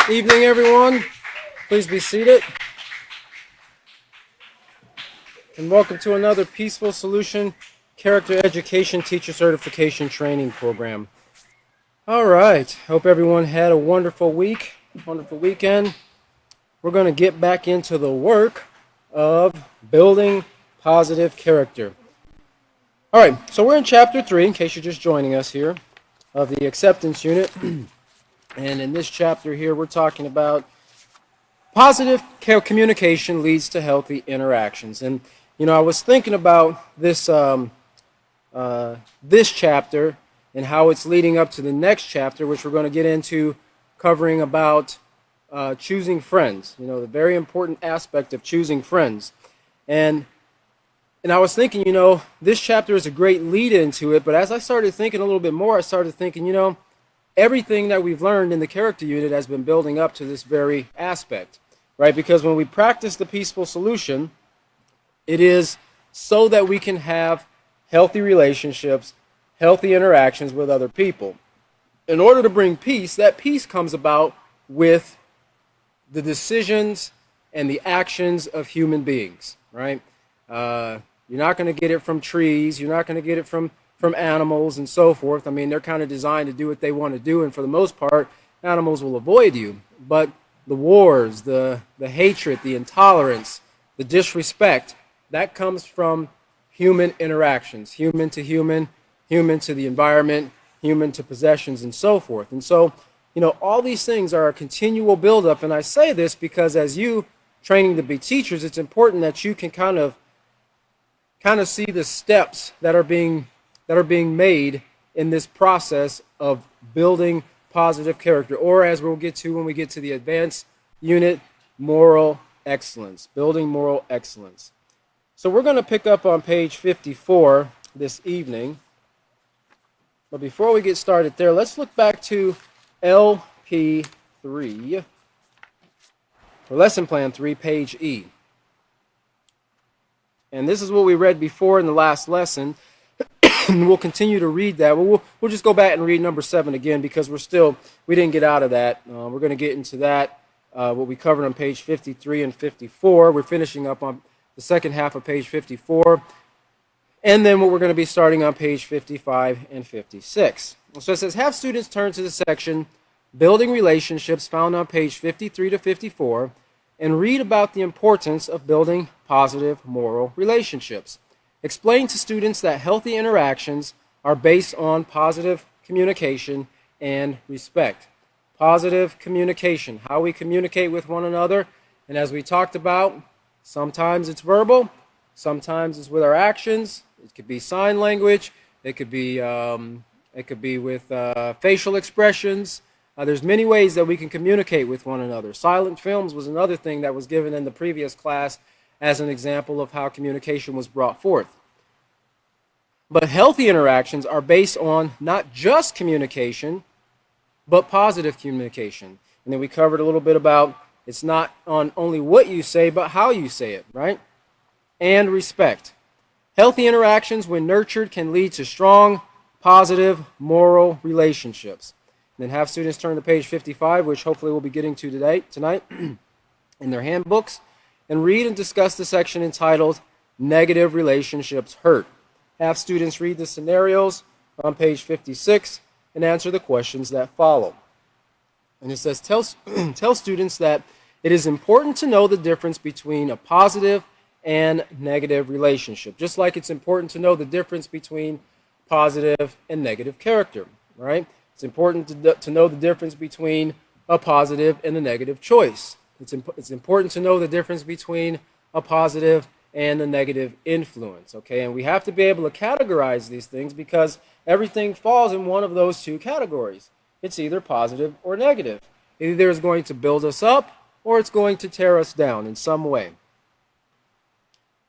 Evening, everyone. Please be seated. And welcome to another Peaceful Solution Character Education Teacher Certification Training Program. All right. Hope everyone had a wonderful week, wonderful weekend. We're going to get back into the work of building positive character. All right. So we're in Chapter 3, in case you're just joining us here, of the acceptance unit. And in this chapter here, we're talking about positive communication leads to healthy interactions. And, I was thinking about this, this chapter and how it's leading up to the next chapter, which we're going to get into covering about choosing friends, the very important aspect of choosing friends. And I was thinking, this chapter is a great lead into it, but as I started thinking a little bit more, I started thinking, everything that we've learned in the character unit has been building up to this very aspect, right? Because when we practice the peaceful solution, it is so that we can have healthy relationships, healthy interactions with other people. In order to bring peace, that peace comes about with the decisions and the actions of human beings, right? You're not going to get it from trees. You're not going to get it from animals and so forth. I mean, they're kind of designed to do what they want to do, and for the most part, animals will avoid you. But the wars, the hatred, the intolerance, the disrespect, that comes from human interactions, human to human, human to the environment, human to possessions, and so forth. And so, all these things are a continual buildup, and I say this because as you training to be teachers, it's important that you can kind of see the steps that are being made in this process of building positive character, or as we'll get to when we get to the advanced unit, moral excellence, building moral excellence. So we're going to pick up on page 54 this evening. But before we get started there, let's look back to LP3, or Lesson Plan 3, page E. And this is what we read before in the last lesson. We'll continue to read that. We'll just go back and read number 7 again because we didn't get out of that. We're going to get into that, what we covered on page 53 and 54. We're finishing up on the second half of page 54. And then what we're going to be starting on page 55 and 56. So it says, have students turn to the section Building Relationships found on page 53 to 54 and read about the importance of building positive moral relationships. Explain to students that healthy interactions are based on positive communication and respect. Positive communication, how we communicate with one another. And as we talked about, sometimes it's verbal, sometimes it's with our actions. It could be sign language. It could be with facial expressions. There's many ways that we can communicate with one another. Silent films was another thing that was given in the previous class as an example of how communication was brought forth. But healthy interactions are based on not just communication, but positive communication. And then we covered a little bit about it's not on only what you say, but how you say it, right? And respect. Healthy interactions, when nurtured, can lead to strong, positive, moral relationships. And then have students turn to page 55, which hopefully we'll be getting to tonight in their handbooks, and read and discuss the section entitled Negative Relationships Hurt. Have students read the scenarios on page 56 and answer the questions that follow. And it says, tell students that it is important to know the difference between a positive and negative relationship, just like it's important to know the difference between positive and negative character, right? It's important to know the difference between a positive and a negative choice. It's important to know the difference between a positive and a negative influence, okay? And we have to be able to categorize these things because everything falls in one of those two categories. It's either positive or negative. Either it's going to build us up or it's going to tear us down in some way.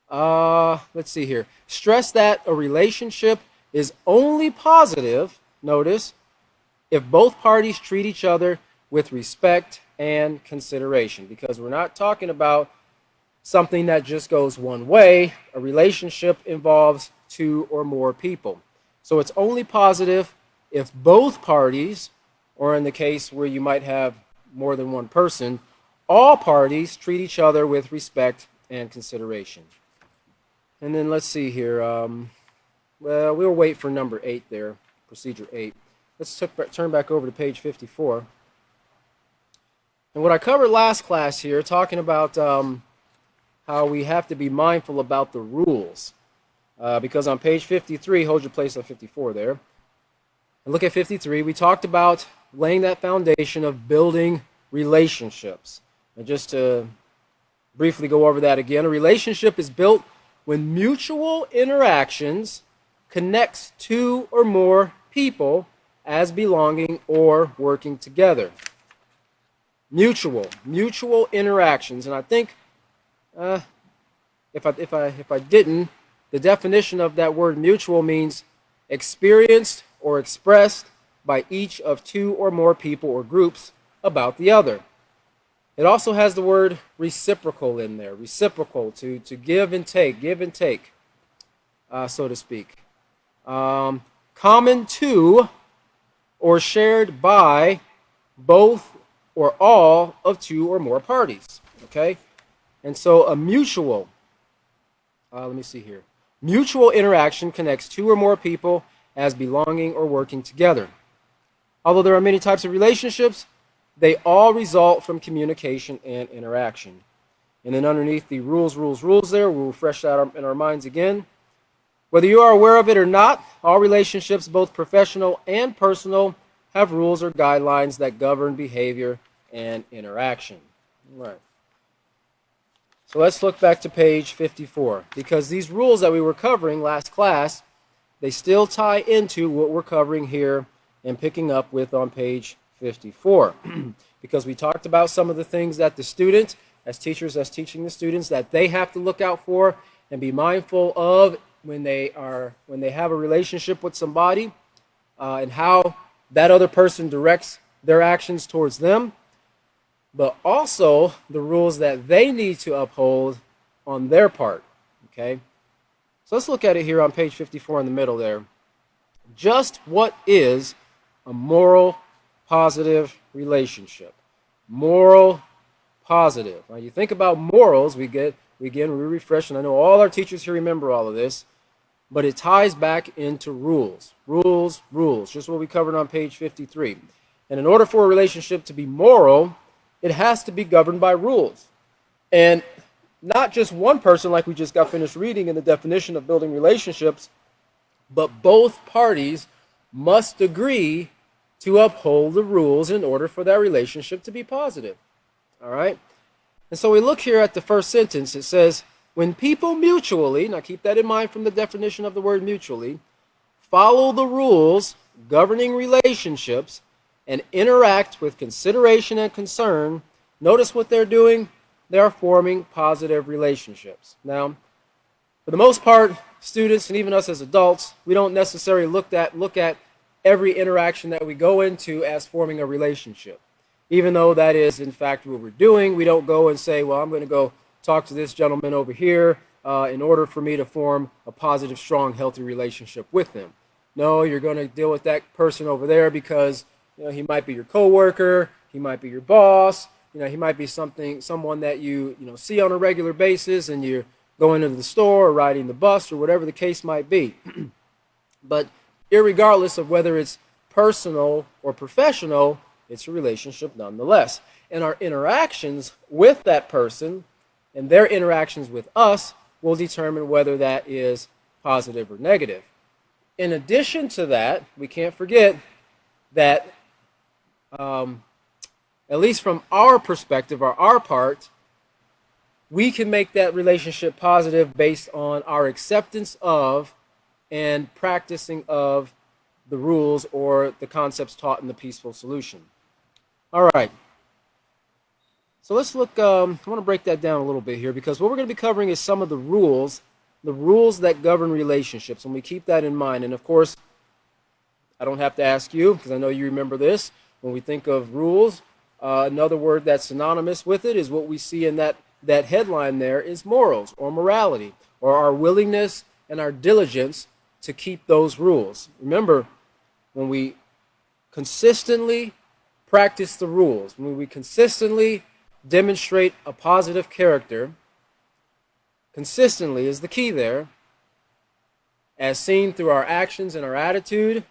Let's see here. Stress that a relationship is only positive, notice, if both parties treat each other with respect and consideration, because we're not talking about something that just goes one way. A relationship involves two or more people. So it's only positive if both parties, or in the case where you might have more than one person, all parties treat each other with respect and consideration. And then let's see here. Well, we'll wait for number 8 there, procedure 8. Let's turn back over to page 54. And what I covered last class here, talking about how we have to be mindful about the rules. Because on page 53, hold your place on 54 there, and look at 53, we talked about laying that foundation of building relationships. And just to briefly go over that again, a relationship is built when mutual interactions connects two or more people as belonging or working together. Mutual interactions. And I think if I didn't, the definition of that word mutual means experienced or expressed by each of two or more people or groups about the other. It also has the word reciprocal in there. Reciprocal, to give and take, so to speak. Common to or shared by both or all of two or more parties. Okay? And so a mutual, let me see here. Mutual interaction connects two or more people as belonging or working together. Although there are many types of relationships, they all result from communication and interaction. And then underneath the rules there, we'll refresh that in our minds again. Whether you are aware of it or not, all relationships, both professional and personal, have rules or guidelines that govern behavior and interaction. All right. So let's look back to page 54, because these rules that we were covering last class, they still tie into what we're covering here and picking up with on page 54. Because we talked about some of the things that the student, as teachers, as teaching the students, that they have to look out for and be mindful of when they have a relationship with somebody, and how that other person directs their actions towards them, but also the rules that they need to uphold on their part. Okay? So let's look at it here on page 54 in the middle there. Just what is a moral positive relationship? Moral positive. Now you think about morals, we refresh, and I know all our teachers here remember all of this, but it ties back into rules. Rules, just what we covered on page 53. And in order for a relationship to be moral, it has to be governed by rules. And not just one person, like we just got finished reading in the definition of building relationships, but both parties must agree to uphold the rules in order for that relationship to be positive. All right? And so we look here at the first sentence. It says, when people mutually, now keep that in mind from the definition of the word mutually, follow the rules governing relationships and interact with consideration and concern, notice what they're doing? They are forming positive relationships. Now, for the most part, students and even us as adults, we don't necessarily look at every interaction that we go into as forming a relationship. Even though that is, in fact, what we're doing, we don't go and say, well, I'm going to go talk to this gentleman over here in order for me to form a positive, strong, healthy relationship with them. No, you're going to deal with that person over there because he might be your coworker, he might be your boss, he might be someone that you see on a regular basis, and you're going into the store or riding the bus or whatever the case might be. But irregardless of whether it's personal or professional, it's a relationship nonetheless. And our interactions with that person and their interactions with us will determine whether that is positive or negative. In addition to that, we can't forget that at least from our perspective or our part, we can make that relationship positive based on our acceptance of and practicing of the rules or the concepts taught in the peaceful solution. All right. So let's look, I want to break that down a little bit here, because what we're going to be covering is some of the rules that govern relationships, and we keep that in mind. And of course, I don't have to ask you, because I know you remember this. When we think of rules, another word that's synonymous with it is what we see in that headline there is morals or morality, or our willingness and our diligence to keep those rules. Remember, when we consistently practice the rules, when we consistently demonstrate a positive character, consistently is the key there, as seen through our actions and our attitude,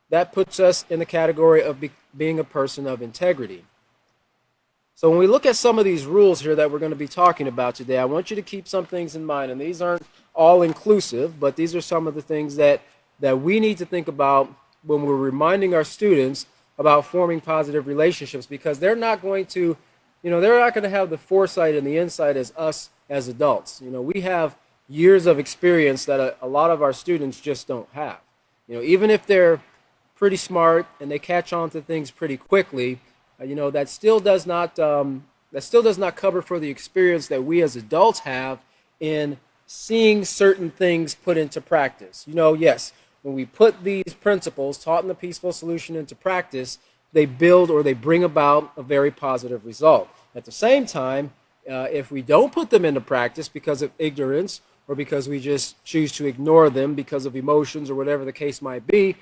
that puts us in the category of being a person of integrity. So when we look at some of these rules here that we're going to be talking about today, I want you to keep some things in mind, and these aren't all inclusive, but these are some of the things that we need to think about when we're reminding our students about forming positive relationships, because they're not going to, they're not going to have the foresight and the insight as us as adults. We have years of experience that a lot of our students just don't have. Even if they're pretty smart and they catch on to things pretty quickly, that still does not cover for the experience that we as adults have in seeing certain things put into practice. Yes, when we put these principles taught in the Peaceful Solution into practice, they build or they bring about a very positive result. At the same time, if we don't put them into practice because of ignorance or because we just choose to ignore them because of emotions or whatever the case might be,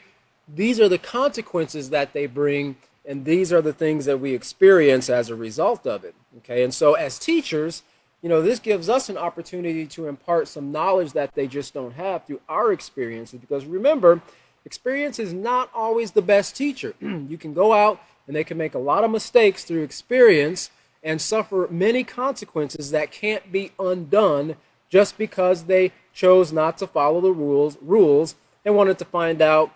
these are the consequences that they bring, and these are the things that we experience as a result of it. Okay, and so as teachers, this gives us an opportunity to impart some knowledge that they just don't have through our experiences, because remember, experience is not always the best teacher. You can go out and they can make a lot of mistakes through experience and suffer many consequences that can't be undone just because they chose not to follow the rules and wanted to find out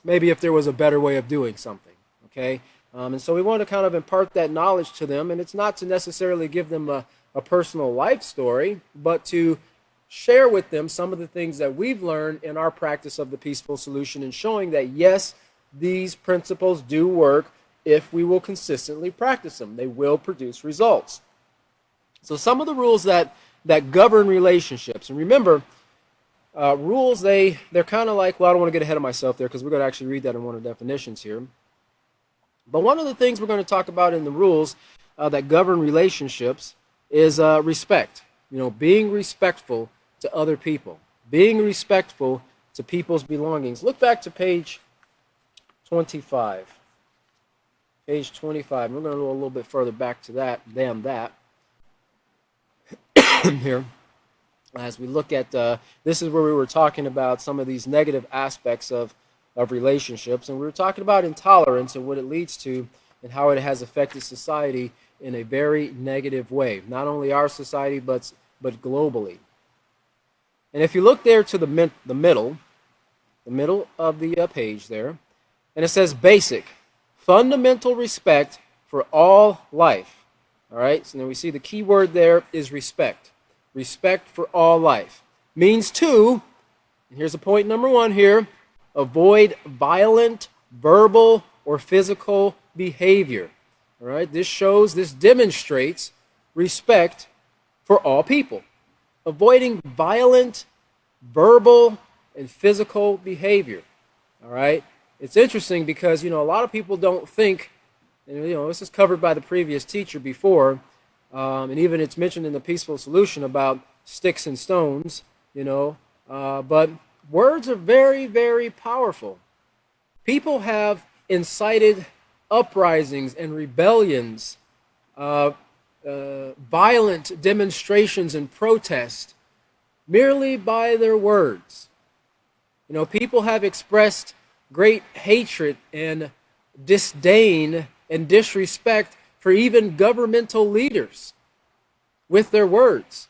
maybe if there was a better way of doing something. Okay, and so we want to kind of impart that knowledge to them, and it's not to necessarily give them a personal life story, but to share with them some of the things that we've learned in our practice of the Peaceful Solution, and showing that yes, these principles do work if we will consistently practice them. They will produce results. So some of the rules that govern relationships, and remember, rules, they're kind of like, well, I don't want to get ahead of myself there because we're going to actually read that in one of the definitions here. But one of the things we're going to talk about in the rules that govern relationships is respect. Being respectful to other people, being respectful to people's belongings. Look back to page 25. Page 25. We're going to go a little bit further back to that than that here. As we look at, this is where we were talking about some of these negative aspects of relationships, and we were talking about intolerance and what it leads to and how it has affected society in a very negative way, not only our society but globally. And if you look there to the middle of the page there, and it says basic, fundamental respect for all life. All right, so then we see the key word there is respect. Respect for all life means to, and here's the point number one here, avoid violent, verbal, or physical behavior. All right, this demonstrates respect for all people. Avoiding violent, verbal, and physical behavior. All right, it's interesting because, a lot of people don't think, and this is covered by the previous teacher before, and even it's mentioned in the Peaceful Solution about sticks and stones, but words are very, very powerful. People have incited uprisings and rebellions, violent demonstrations and protests merely by their words. People have expressed great hatred and disdain and disrespect for even governmental leaders with their words.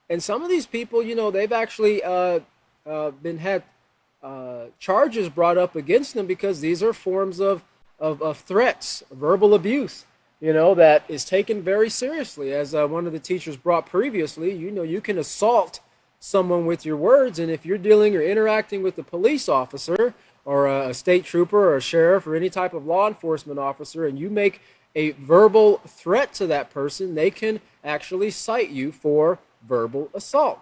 And some of these people, they've actually had charges brought up against them because these are forms of threats, verbal abuse, that is taken very seriously. As one of the teachers brought previously, you can assault someone with your words, and if you're dealing or interacting with a police officer or a state trooper or a sheriff or any type of law enforcement officer, and you make a verbal threat to that person, they can actually cite you for verbal assault.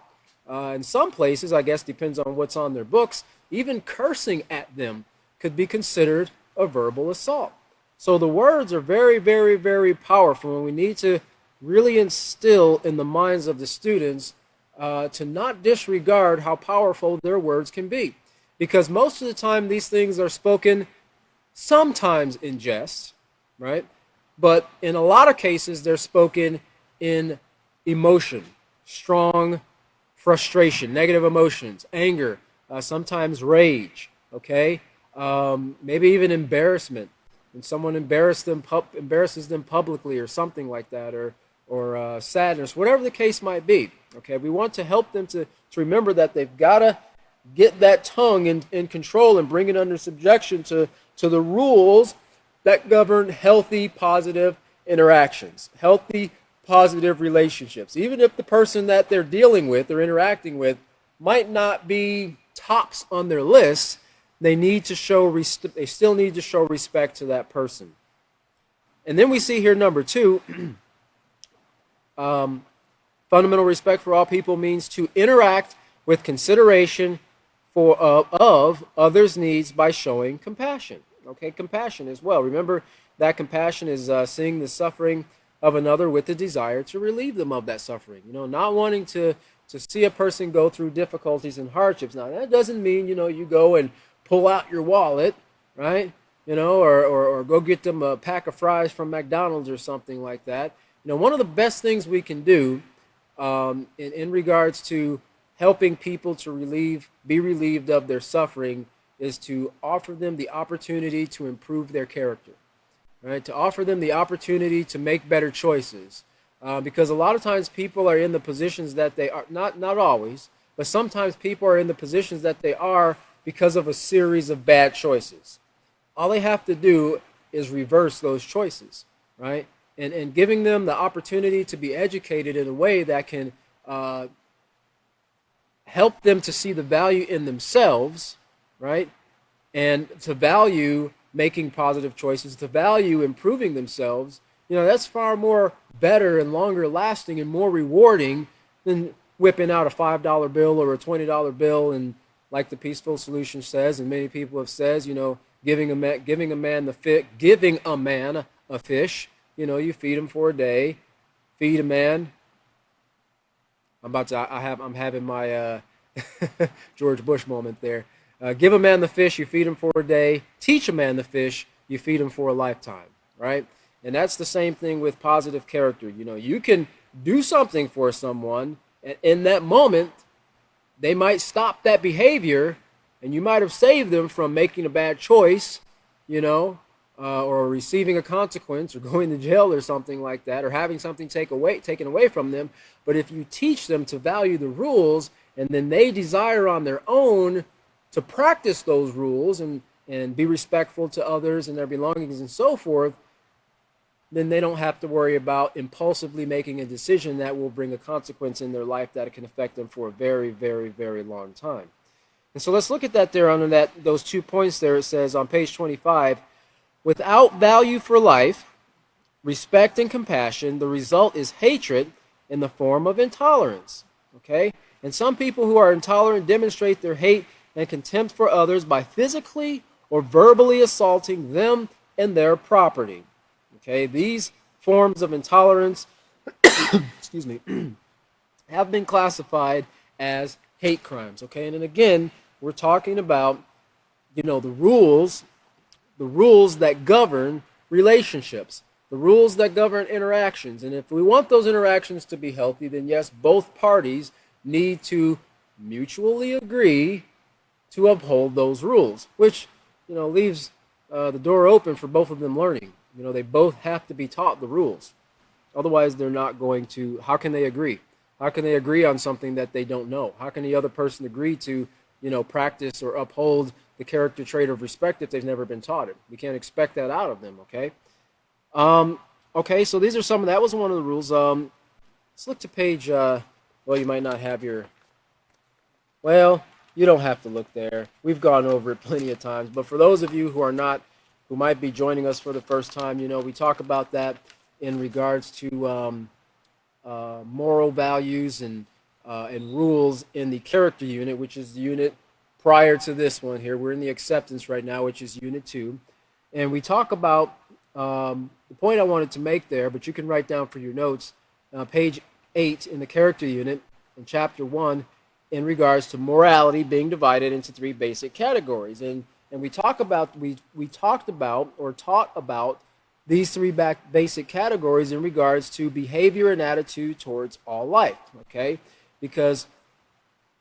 In some places, I guess depends on what's on their books, even cursing at them could be considered a verbal assault. So the words are very, very, very powerful, and we need to really instill in the minds of the students to not disregard how powerful their words can be. Because most of the time these things are spoken sometimes in jest, right? But in a lot of cases, they're spoken in emotion, strong frustration, negative emotions, anger, sometimes rage, okay? Maybe even embarrassment. When someone embarrasses them publicly or something like that, or sadness, whatever the case might be, okay? We want to help them to remember that they've got to get that tongue in control and bring it under subjection to the rules that govern healthy, positive interactions, healthy, positive relationships. Even if the person that they're dealing with or interacting with might not be tops on their list, they still need to show respect to that person. And then we see here number 2, fundamental respect for all people means to interact with consideration of others' needs by showing compassion. Okay, compassion as well. Remember that compassion is seeing the suffering of another with the desire to relieve them of that suffering. Not wanting to see a person go through difficulties and hardships. Now, that doesn't mean, you go and pull out your wallet, right? Or go get them a pack of fries from McDonald's or something like that. One of the best things we can do in regards to helping people to be relieved of their suffering is to offer them the opportunity to improve their character, right? To offer them the opportunity to make better choices. Because a lot of times people are in the positions that they are, not always, but sometimes people are in the positions that they are because of a series of bad choices. All they have to do is reverse those choices, right? And giving them the opportunity to be educated in a way that can help them to see the value in themselves, right? And to value making positive choices, to value improving themselves, that's far more better and longer lasting and more rewarding than whipping out a $5 bill or a $20 bill and, like the Peaceful Solution says, and many people have says, giving a man a fish, you feed him for a day, feed a man. I'm having my George Bush moment there. Give a man the fish, you feed him for a day. Teach a man the fish, you feed him for a lifetime, right? And that's the same thing with positive character. You can do something for someone, and in that moment, they might stop that behavior, and you might have saved them from making a bad choice, or receiving a consequence, or going to jail or something like that, or having something taken away from them. But if you teach them to value the rules, and then they desire on their own to practice those rules and be respectful to others and their belongings and so forth, then they don't have to worry about impulsively making a decision that will bring a consequence in their life that can affect them for a very, very, very long time. And so let's look at that there under those 2 points there. It says on page 25, without value for life, respect, and compassion, the result is hatred in the form of intolerance. Okay? And some people who are intolerant demonstrate their hate and contempt for others by physically or verbally assaulting them and their property. Okay, these forms of intolerance excuse me, have been classified as hate crimes. Okay, and then again, we're talking about, the rules that govern relationships, the rules that govern interactions. And if we want those interactions to be healthy, then yes, both parties need to mutually agree to uphold those rules, which, leaves the door open for both of them learning. They both have to be taught the rules. Otherwise, they're not going to. How can they agree? How can they agree on something that they don't know? How can the other person agree to, practice or uphold the character trait of respect if they've never been taught it? We can't expect that out of them, okay? Okay, so these are some of that was one of the rules. Let's look to page, well, you might not have your, well, you don't have to look there. We've gone over it plenty of times. But for those of you who might be joining us for the first time, we talk about that in regards to moral values and rules in the character unit, which is the unit prior to this one here. We're in the acceptance right now, which is unit 2. And we talk about the point I wanted to make there, but you can write down for your notes, page 8 in the character unit in chapter 1, in regards to morality being divided into 3 basic categories. And And we talked about or taught about these three basic categories in regards to behavior and attitude towards all life. Okay, because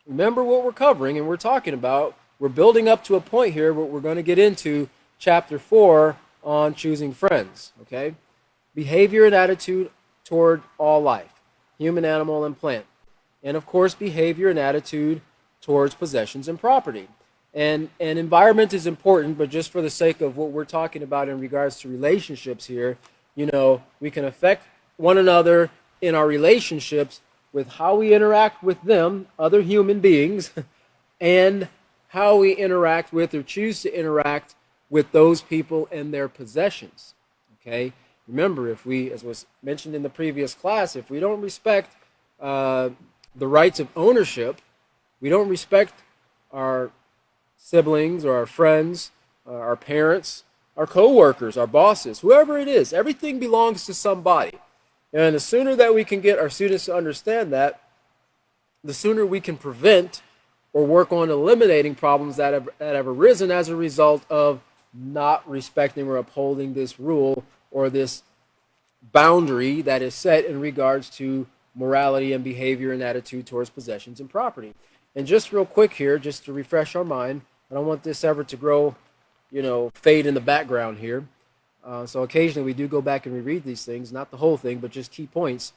remember what we're covering and we're talking about. We're building up to a point here where we're going to get into chapter 4 on choosing friends. Okay, behavior and attitude toward all life, human, animal, and plant. And of course, behavior and attitude towards possessions and property. And environment is important, but just for the sake of what we're talking about in regards to relationships here, we can affect one another in our relationships with how we interact with them, other human beings, and how we interact with or choose to interact with those people and their possessions. Okay? Remember, if we, as was mentioned in the previous class, if we don't respect the rights of ownership, we don't respect our siblings or our friends, our parents, our co-workers, our bosses, whoever it is, everything belongs to somebody. And the sooner that we can get our students to understand that, the sooner we can prevent or work on eliminating problems that have arisen as a result of not respecting or upholding this rule or this boundary that is set in regards to morality and behavior and attitude towards possessions and property. And just real quick here, just to refresh our mind, I don't want this ever to grow, fade in the background here. So occasionally we do go back and reread these things, not the whole thing, but just key points.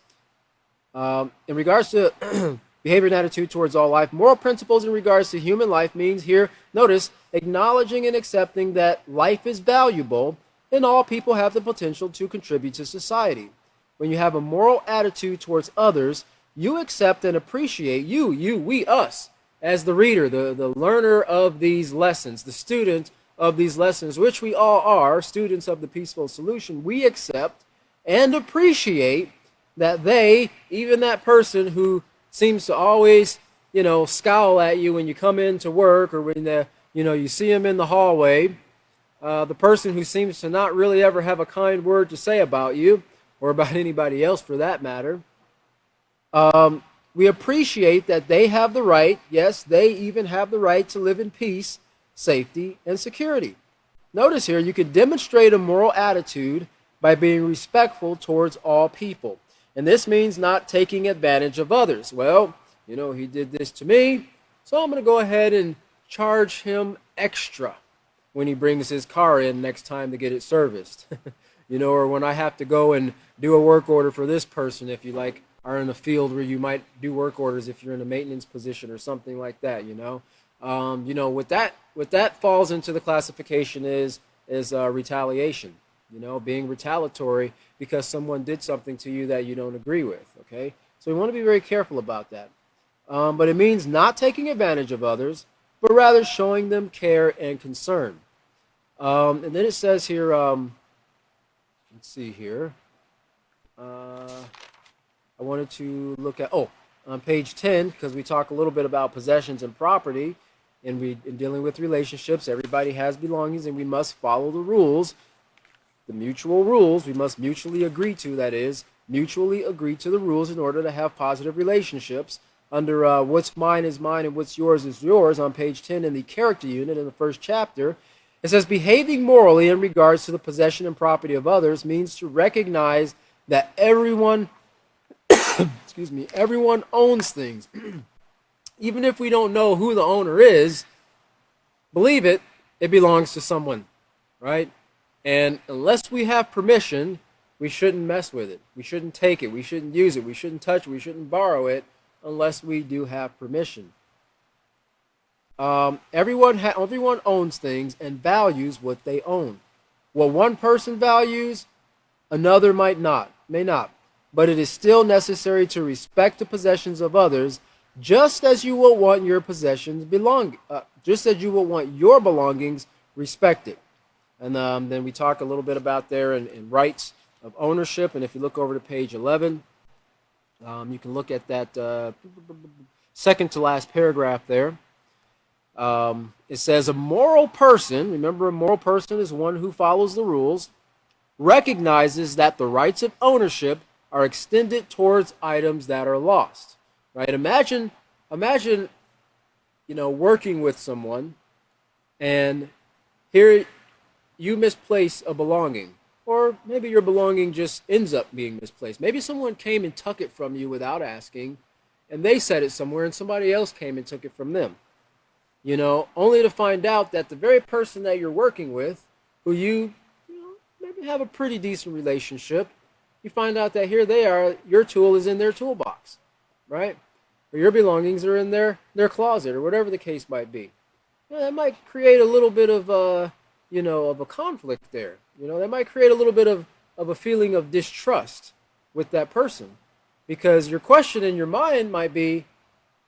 In regards to behavior and attitude towards all life, moral principles in regards to human life means here, notice, acknowledging and accepting that life is valuable and all people have the potential to contribute to society. When you have a moral attitude towards others, you accept and appreciate we, us, as the reader, the learner of these lessons, the student of these lessons, which we all are, students of the peaceful solution. We accept and appreciate that they, even that person who seems to always, scowl at you when you come into work or when you see them in the hallway, the person who seems to not really ever have a kind word to say about you or about anybody else for that matter. We appreciate that they have the right, yes, they even have the right to live in peace, safety, and security. Notice here, you can demonstrate a moral attitude by being respectful towards all people. And this means not taking advantage of others. Well, he did this to me, so I'm going to go ahead and charge him extra when he brings his car in next time to get it serviced. Or when I have to go and do a work order for this person, if you are in a field where you might do work orders if you're in a maintenance position or something like that, what that falls into the classification is retaliation, being retaliatory because someone did something to you that you don't agree with, okay? So we want to be very careful about that. But it means not taking advantage of others, but rather showing them care and concern. And then it says here, let's see here. I wanted to look at, on page 10, because we talk a little bit about possessions and property, and in dealing with relationships, everybody has belongings, and we must follow the rules, the mutual rules. We must mutually agree to, that is, mutually agree to the rules in order to have positive relationships. Under what's mine is mine and what's yours is yours, on page 10 in the character unit in the first chapter, it says, behaving morally in regards to the possession and property of others means to recognize that everyone everyone owns things. Even if we don't know who the owner is, believe it, it belongs to someone, right? And unless we have permission, we shouldn't mess with it. We shouldn't take it. We shouldn't use it. We shouldn't touch it. We shouldn't borrow it unless we do have permission. Everyone owns things and values what they own. What one person values, another may not. But it is still necessary to respect the possessions of others, just as you will want your just as you will want your belongings respected. And then we talk a little bit about there in rights of ownership. And if you look over to page 11, you can look at that second to last paragraph there. It says a moral person, remember a moral person is one who follows the rules, recognizes that the rights of ownership are extended towards items that are lost, right? Imagine, working with someone and here you misplace a belonging, or maybe your belonging just ends up being misplaced. Maybe someone came and took it from you without asking, and they set it somewhere, and somebody else came and took it from them. Only to find out that the very person that you're working with, who maybe have a pretty decent relationship, you find out that here they are, your tool is in their toolbox, right? Or your belongings are in their closet, or whatever the case might be. That might create a little bit of of a conflict there. That might create a little bit of a feeling of distrust with that person, because your question in your mind might be,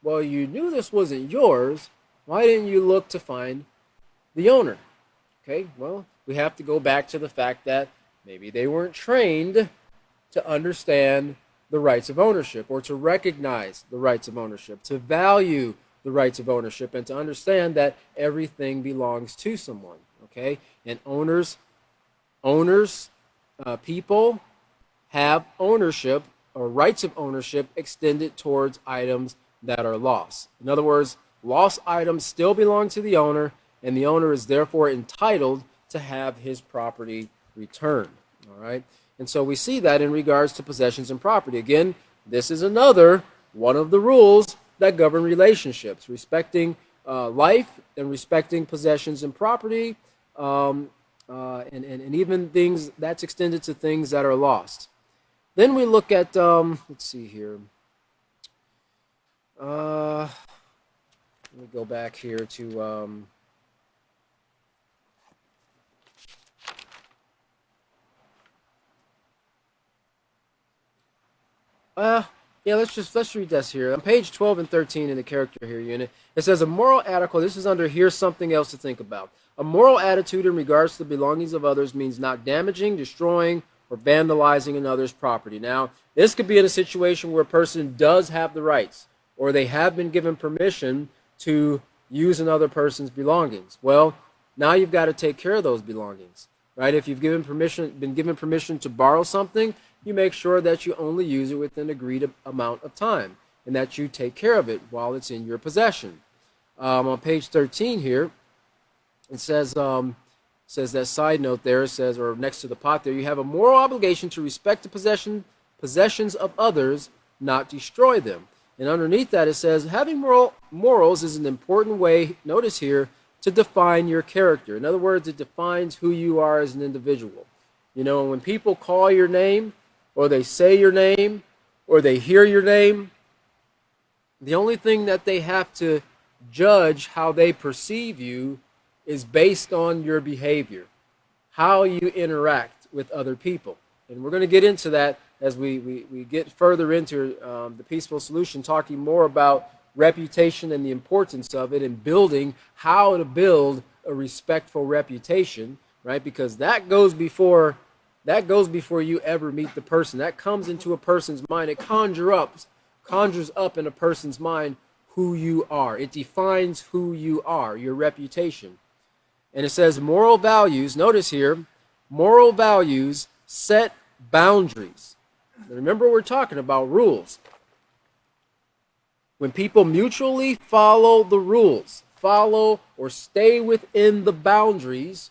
well, you knew this wasn't yours. Why didn't you look to find the owner? Okay, well, we have to go back to the fact that maybe they weren't trained to understand the rights of ownership, or to recognize the rights of ownership, to value the rights of ownership, and to understand that everything belongs to someone. Okay, and people have ownership or rights of ownership extended towards items that are lost. In other words, lost items still belong to the owner, and the owner is therefore entitled to have his property returned. All right, and so we see that in regards to possessions and property. Again, this is another one of the rules that govern relationships, respecting life and respecting possessions and property, and even things that's extended to things that are lost. Then we look at, let's see here. Let me go back here to yeah, let's read this here. On page 12 and 13 in the character here unit, it says a moral attitude. This is under here's something else to think about. A moral attitude in regards to the belongings of others means not damaging, destroying, or vandalizing another's property. Now, this could be in a situation where a person does have the rights, or they have been given permission to use another person's belongings. Well, now you've got to take care of those belongings, right? If you've been given permission to borrow something, you make sure that you only use it within an agreed amount of time, and that you take care of it while it's in your possession. On page 13 here, it says that side note there, it says, or next to the pot there, you have a moral obligation to respect the possessions of others, not destroy them. And underneath that it says, having morals is an important way, notice here, to define your character. In other words, it defines who you are as an individual. When people call your name, or they say your name, or they hear your name, the only thing that they have to judge how they perceive you is based on your behavior, how you interact with other people. And we're going to get into that as we get further into the Peaceful Solution, talking more about reputation and the importance of it, and building how to build a respectful reputation, right? Because that goes before you ever meet the person. That comes into a person's mind. It conjures up in a person's mind who you are. It defines who you are, your reputation. And it says moral values, notice here, moral values set boundaries. Now remember, we're talking about rules. When people mutually follow the rules, follow or stay within the boundaries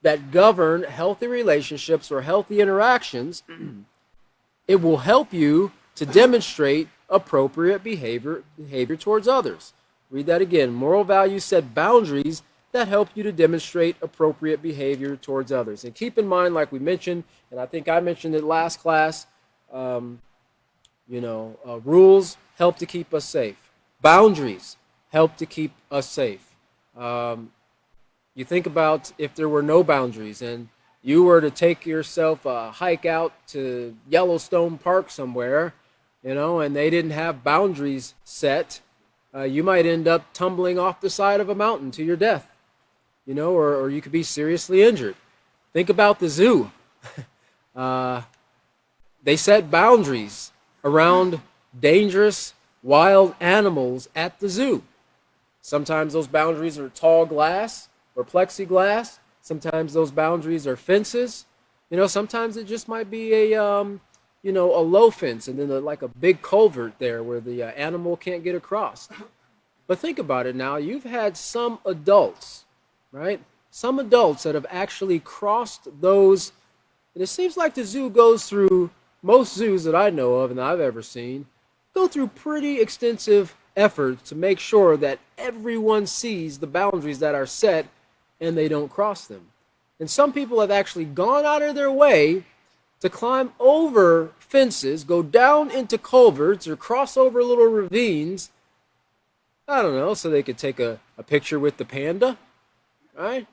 that govern healthy relationships or healthy interactions, it will help you to demonstrate appropriate behavior towards others. Read that again. Moral values set boundaries that help you to demonstrate appropriate behavior towards others. And keep in mind, like we mentioned, and I think I mentioned it last class, rules help to keep us safe. Boundaries help to keep us safe. You think about if there were no boundaries and you were to take yourself a hike out to Yellowstone Park somewhere, and they didn't have boundaries set, you might end up tumbling off the side of a mountain to your death, or you could be seriously injured. Think about the zoo. They set boundaries around dangerous wild animals at the zoo. Sometimes those boundaries are tall glass or plexiglass. Sometimes those boundaries are fences. Sometimes it just might be a low fence and then like a big culvert there where the animal can't get across. But think about it now. You've had some adults, right? some adults that have actually crossed those, and it seems like the zoo goes through, most zoos that I know of and that I've ever seen, go through pretty extensive efforts to make sure that everyone sees the boundaries that are set and they don't cross them. And some people have actually gone out of their way to climb over fences, go down into culverts, or cross over little ravines, I don't know, so they could take a picture with the panda, right?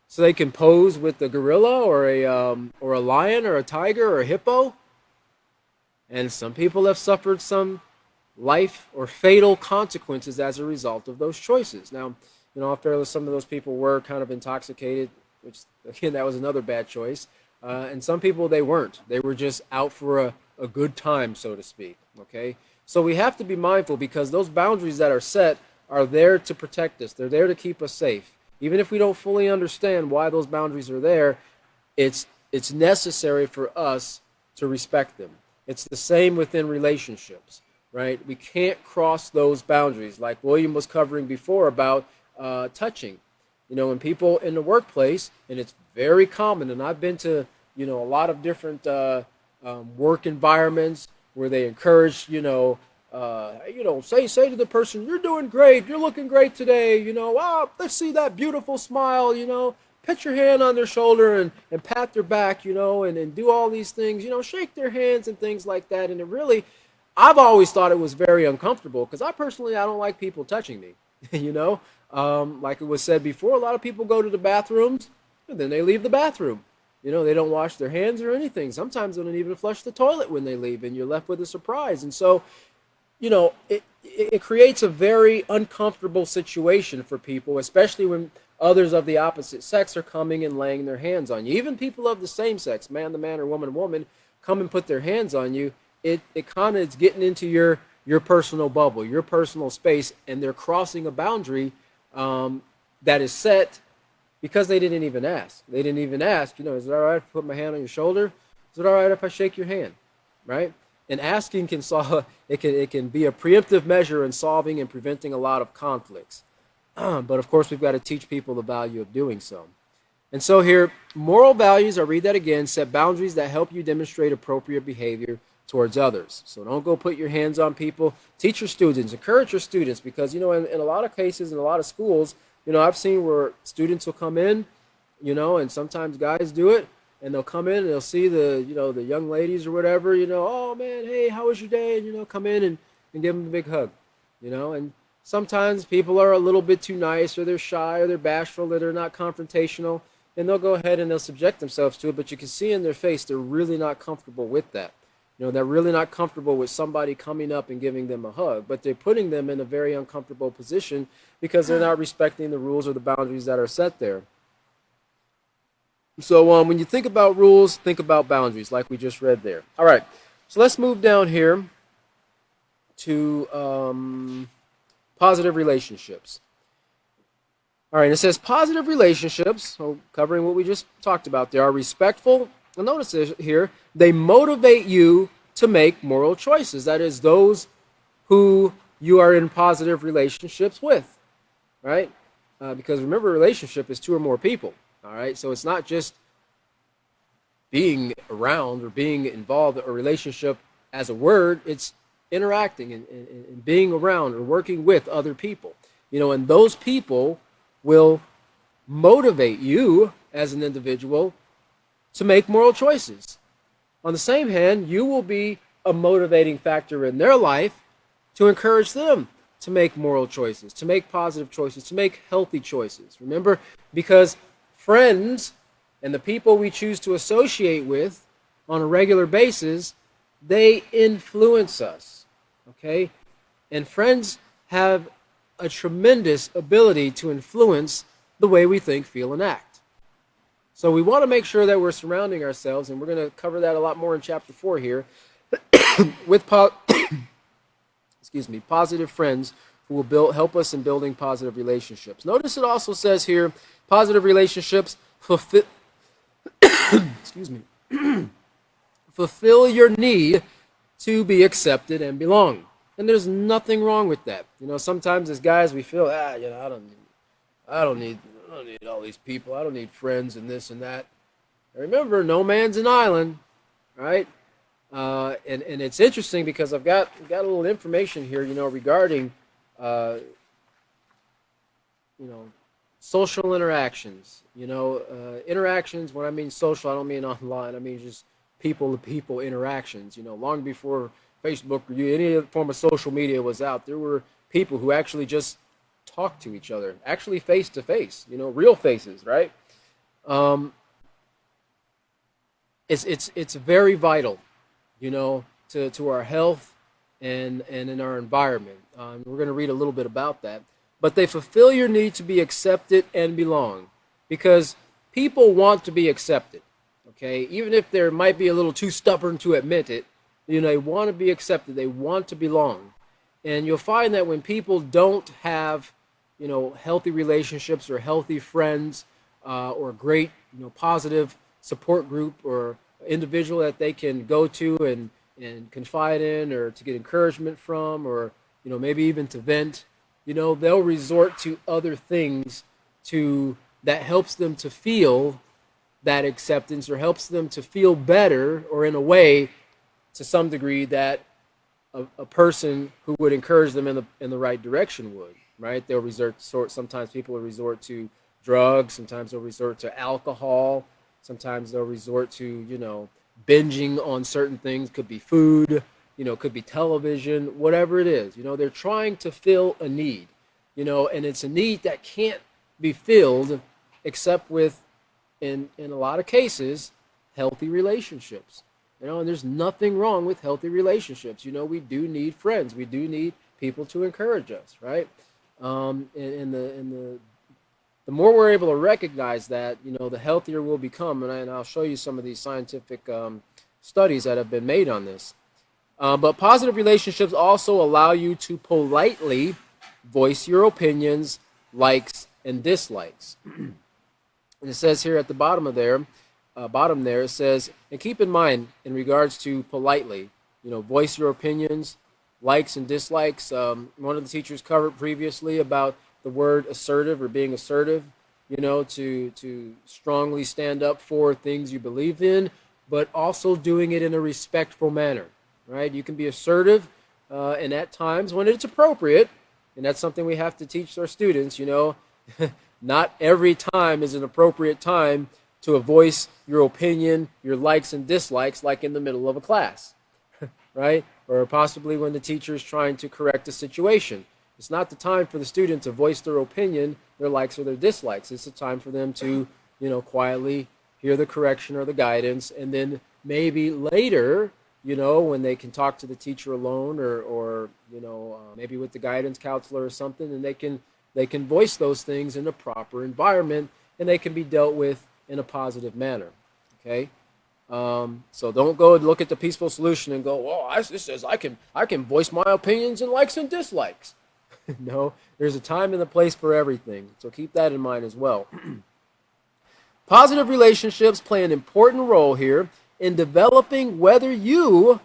So they can pose with the gorilla or a lion or a tiger or a hippo. And some people have suffered some life or fatal consequences as a result of those choices. Now, some of those people were kind of intoxicated, which again, that was another bad choice. And some people, they weren't. They were just out for a good time, so to speak. Okay, so we have to be mindful, because those boundaries that are set are there to protect us. They're there to keep us safe. Even if we don't fully understand why those boundaries are there, it's necessary for us to respect them. It's the same within relationships, right? We can't cross those boundaries, like William was covering before about touching. When people in the workplace, and it's very common, and I've been to, a lot of different work environments where they encourage, say to the person, you're doing great, you're looking great today, wow, let's see that beautiful smile, put your hand on their shoulder and pat their back, and do all these things, shake their hands and things like that. And it really, I've always thought it was very uncomfortable, because I don't like people touching me, like it was said before, a lot of people go to the bathrooms and then they leave the bathroom. They don't wash their hands or anything. Sometimes they don't even flush the toilet when they leave, and you're left with a surprise. And so, it creates a very uncomfortable situation for people, especially when others of the opposite sex are coming and laying their hands on you. Even people of the same sex, man to man or woman to woman, come and put their hands on you. It kind of is getting into your personal bubble, your personal space, and they're crossing a boundary that is set because they didn't even ask. They didn't even ask, is it all right if I put my hand on your shoulder? Is it all right if I shake your hand? Right? And asking can solve, it can be a preemptive measure in solving and preventing a lot of conflicts. But of course, we've got to teach people the value of doing so. And so here, moral values, I'll read that again, set boundaries that help you demonstrate appropriate behavior towards others. So don't go put your hands on people. Teach your students, encourage your students, because, in a lot of cases, in a lot of schools, I've seen where students will come in, and sometimes guys do it, and they'll come in and they'll see the young ladies or whatever, oh man, hey, how was your day? And, come in and give them a big hug, and sometimes people are a little bit too nice, or they're shy, or they're bashful, or they're not confrontational, and they'll go ahead and they'll subject themselves to it, but you can see in their face they're really not comfortable with that. They're really not comfortable with somebody coming up and giving them a hug, but they're putting them in a very uncomfortable position because they're not respecting the rules or the boundaries that are set there. So when you think about rules, think about boundaries, like we just read there. All right, so let's move down here to positive relationships. All right, it says positive relationships, so covering what we just talked about, they are respectful. And notice here, they motivate you to make moral choices. That is, those who you are in positive relationships with, right? Because remember, a relationship is two or more people, all right? So it's not just being around or being involved in a relationship as a word. It's interacting and being around or working with other people, and those people will motivate you as an individual to make moral choices. On the same hand, you will be a motivating factor in their life to encourage them to make moral choices, to make positive choices, to make healthy choices. Remember, because friends and the people we choose to associate with on a regular basis, they influence us, okay? And friends have a tremendous ability to influence the way we think, feel, and act. So we want to make sure that we're surrounding ourselves, and we're going to cover that a lot more in chapter 4 here, with positive friends who will help us in building positive relationships. Notice it also says here, positive relationships fulfill your need to be accepted and belong. And there's nothing wrong with that. Sometimes as guys we feel, I don't don't need all these people. I don't need friends and this and that. Remember, no man's an island, right? And it's interesting because I've got a little information here, regarding uh, social interactions. Interactions. When I mean social, I don't mean online. I mean just people to people interactions. Long before Facebook or any form of social media was out, there were people who actually just talked to each other, actually face to face. Real faces, right? Um, it's very vital, to our health and in our environment. We're going to read a little bit about that. But they fulfill your need to be accepted and belong, because people want to be accepted. Okay, even if they might be a little too stubborn to admit it, they want to be accepted. They want to belong, and you'll find that when people don't have, healthy relationships or healthy friends, or great, positive support group or individual that they can go to and confide in, or to get encouragement from, or maybe even to vent, they'll resort to other things that helps them to feel that acceptance, or helps them to feel better, or in a way, to some degree, that a person who would encourage them in the right direction would, right? They'll sometimes people will resort to drugs, sometimes they'll resort to alcohol, sometimes they'll resort to, binging on certain things. Could be food, could be television, whatever it is. They're trying to fill a need, and it's a need that can't be filled except with, in a lot of cases, healthy relationships. And there's nothing wrong with healthy relationships. We do need friends. We do need people to encourage us, right? And the more we're able to recognize that, the healthier we'll become. And I'll show you some of these scientific studies that have been made on this. But positive relationships also allow you to politely voice your opinions, likes, and dislikes. And it says here at the bottom there, it says, and keep in mind, in regards to politely, voice your opinions, likes, and dislikes. One of the teachers covered previously about the word assertive, or being assertive, to strongly stand up for things you believe in, but also doing it in a respectful manner, right? You can be assertive, and at times when it's appropriate, and that's something we have to teach our students, not every time is an appropriate time to voice your opinion, your likes and dislikes, like in the middle of a class, right? Or possibly when the teacher is trying to correct a situation. It's not the time for the student to voice their opinion, their likes or their dislikes. It's the time for them to, quietly hear the correction or the guidance, and then maybe later, when they can talk to the teacher alone, or maybe with the guidance counselor or something, and they can voice those things in a proper environment, and they can be dealt with in a positive manner. Okay, so don't go and look at the peaceful solution and go, "Oh, this says I can voice my opinions and likes and dislikes." No, there's a time and a place for everything. So keep that in mind as well. Positive relationships play an important role here in determining whether you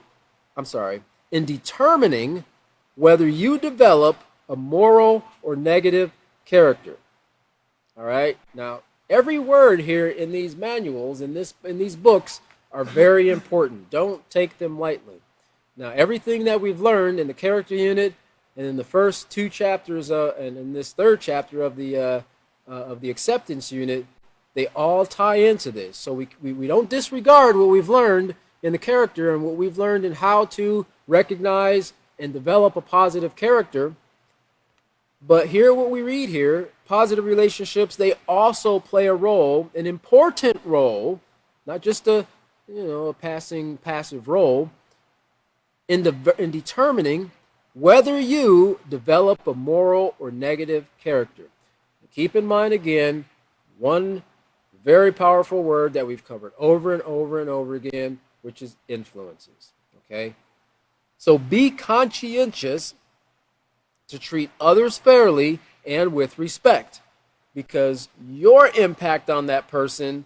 develop a moral or negative character. All right. Now, every word here in these manuals, in these books, are very important. Don't take them lightly. Now, everything that we've learned in the character unit, and in the first two chapters, and in this third chapter of the acceptance unit, they all tie into this. So we don't disregard what we've learned in the character and what we've learned in how to recognize and develop a positive character. But here, what we read here, positive relationships, they also play a role, an important role, not just a passing passive role, in determining whether you develop a moral or negative character. Keep in mind again, one very powerful word that we've covered over and over and over again, which is influences. Okay? So be conscientious to treat others fairly and with respect, because your impact on that person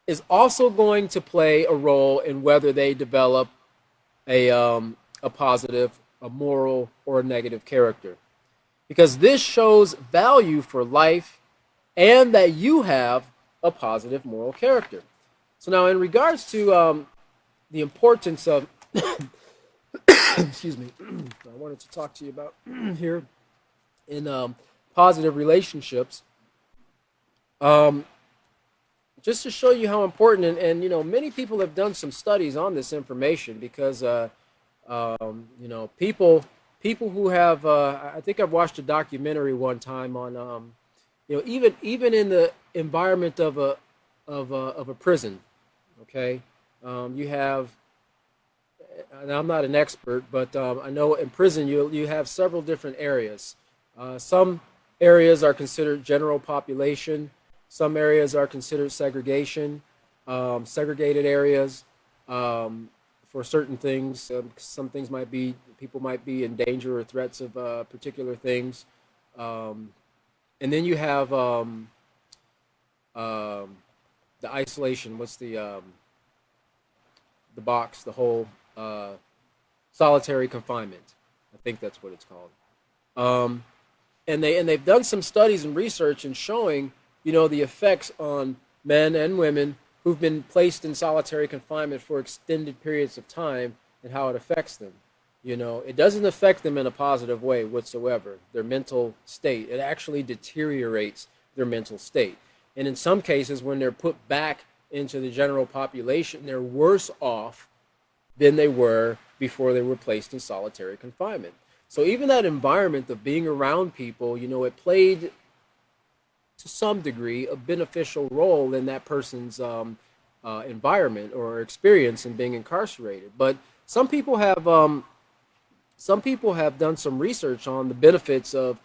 is also going to play a role in whether they develop a positive, a moral, or a negative character. Because this shows value for life and that you have a positive moral character. So now, in regards to the importance of, excuse me, I wanted to talk to you about here in positive relationships. Um, just to show you how important, and many people have done some studies on this information because people who have I think I've watched a documentary one time on even in the environment of a prison. Okay, you have, and I'm not an expert, but I know in prison you have several different areas. Some areas are considered general population. Some areas are considered segregated areas for certain things. Some things might be, people might be in danger or threats of particular things. Um, and then you have um, the isolation. What's the box? The whole uh, solitary confinement. I think that's what it's called. Um, and they've done some studies and research in showing the effects on men and women who've been placed in solitary confinement for extended periods of time and how it affects them. It doesn't affect them in a positive way whatsoever. Their mental state, it actually deteriorates their mental state. And in some cases, when they're put back into the general population, they're worse off than they were before they were placed in solitary confinement. So even that environment of being around people, it played to some degree a beneficial role in that person's environment or experience in being incarcerated. But some people have done some research on the benefits of